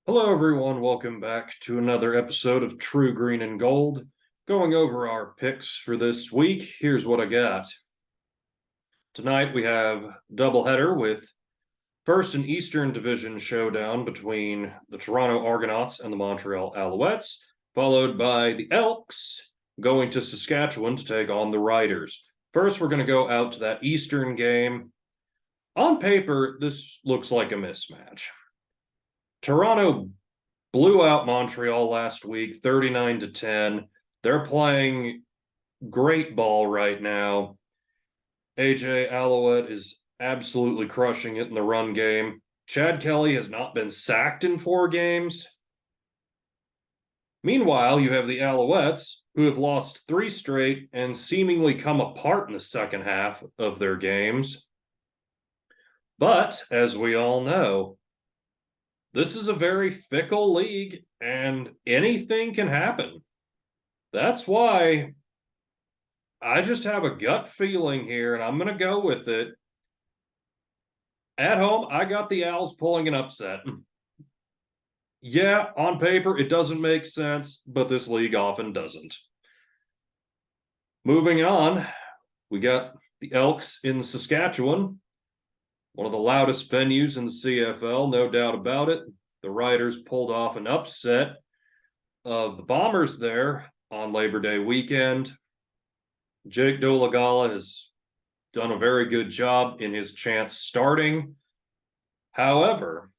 Hello, everyone. Welcome back to another episode of True Green and Gold. Going over our picks for this week, here's what I got. Tonight we have doubleheader with first an Eastern Division showdown between the Toronto Argonauts and the Montreal Alouettes, followed by the Elks going to Saskatchewan to take on the Riders. First, we're going to go out to that Eastern game. On paper, this looks like a mismatch. Toronto blew out Montreal last week, 39-10. They're playing great ball right now. AJ Alouette is absolutely crushing it in the run game. Chad Kelly has not been sacked in 4 games. Meanwhile, you have the Alouettes, who have lost 3 straight and seemingly come apart in the second half of their games. But, as we all know, this is a very fickle league, and anything can happen. That's why I just have a gut feeling here, and I'm going to go with it. At home, I got the Owls pulling an upset. Yeah, on paper, it doesn't make sense, but this league often doesn't. Moving on, we got the Elks in Saskatchewan, one of the loudest venues in the CFL, no doubt about it. The Riders pulled off an upset of the Bombers there on Labor Day weekend. Jake Dolegala has done a very good job in his chance starting. However,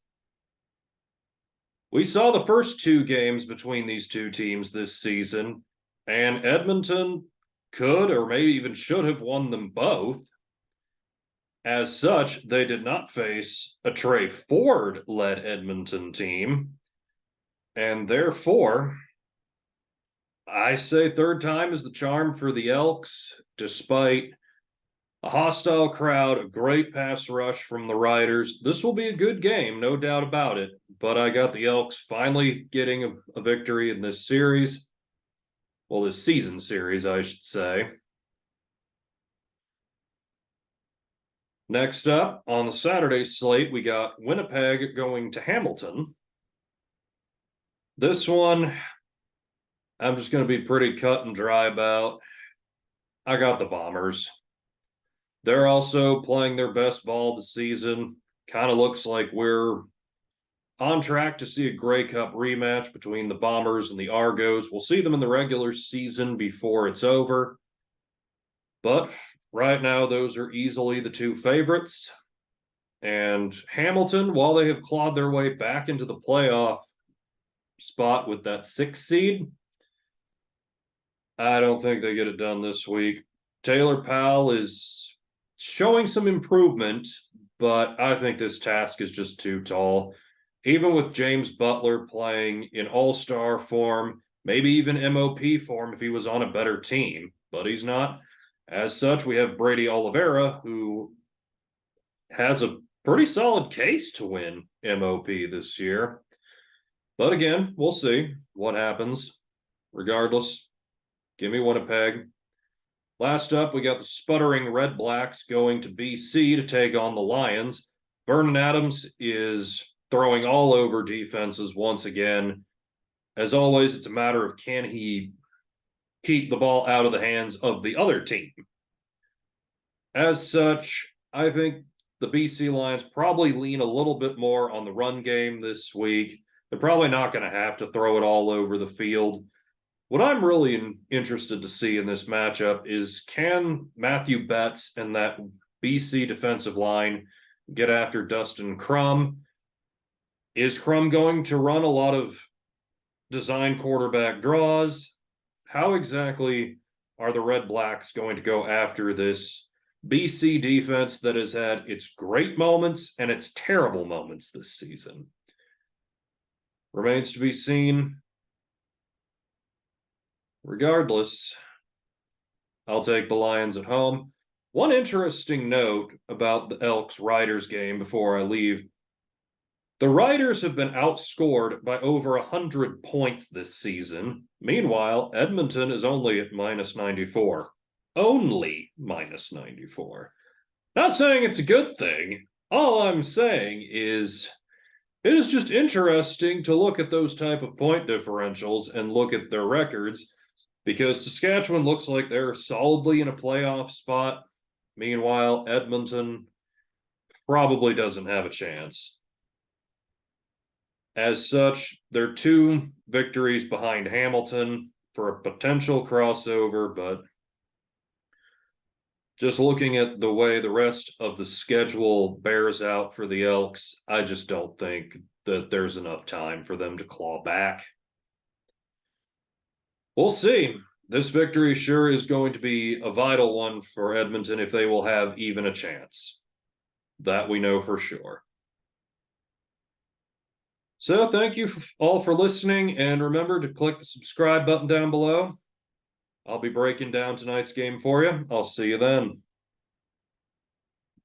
we saw the first 2 games between these 2 teams this season, and Edmonton could or maybe even should have won them both. As such, they did not face a Trey Ford-led Edmonton team, and therefore, I say third time is the charm for the Elks, despite a hostile crowd, a great pass rush from the Riders. This will be a good game, no doubt about it, but I got the Elks finally getting a victory in this series. Well, this season series, I should say. Next up, on the Saturday slate, we got Winnipeg going to Hamilton. This one, I'm just going to be pretty cut and dry about. I got the Bombers. They're also playing their best ball this season. Kind of looks like we're on track to see a Grey Cup rematch between the Bombers and the Argos. We'll see them in the regular season before it's over. But right now, those are easily the 2 favorites. And Hamilton, while they have clawed their way back into the playoff spot with that 6th seed, I don't think they get it done this week. Taylor Powell is showing some improvement, but I think this task is just too tall. Even with James Butler playing in all-star form, maybe even MOP form if he was on a better team, but he's not. As such, we have Brady Oliveira, who has a pretty solid case to win MOP this year. But again, we'll see what happens. Regardless, give me Winnipeg. Last up, we got the sputtering Red Blacks going to BC to take on the Lions. Vernon Adams is throwing all over defenses once again. As always, it's a matter of can he keep the ball out of the hands of the other team. As such, I think the BC Lions probably lean a little bit more on the run game this week. They're probably not going to have to throw it all over the field. What I'm really interested to see in this matchup is can Matthew Betts and that BC defensive line get after Dustin Crum? Is Crum going to run a lot of design quarterback draws? How exactly are the Red Blacks going to go after this BC defense that has had its great moments and its terrible moments this season? Remains to be seen. Regardless, I'll take the Lions at home. One interesting note about the Elks Riders game before I leave. The Riders have been outscored by over 100 points this season. Meanwhile, Edmonton is only at -94. Only -94. Not saying it's a good thing. All I'm saying is it is just interesting to look at those type of point differentials and look at their records because Saskatchewan looks like they're solidly in a playoff spot. Meanwhile, Edmonton probably doesn't have a chance. As such, they're 2 victories behind Hamilton for a potential crossover, but just looking at the way the rest of the schedule bears out for the Elks, I just don't think that there's enough time for them to claw back. We'll see. This victory sure is going to be a vital one for Edmonton if they will have even a chance. That we know for sure. So thank you all for listening, and remember to click the subscribe button down below. I'll be breaking down tonight's game for you. I'll see you then.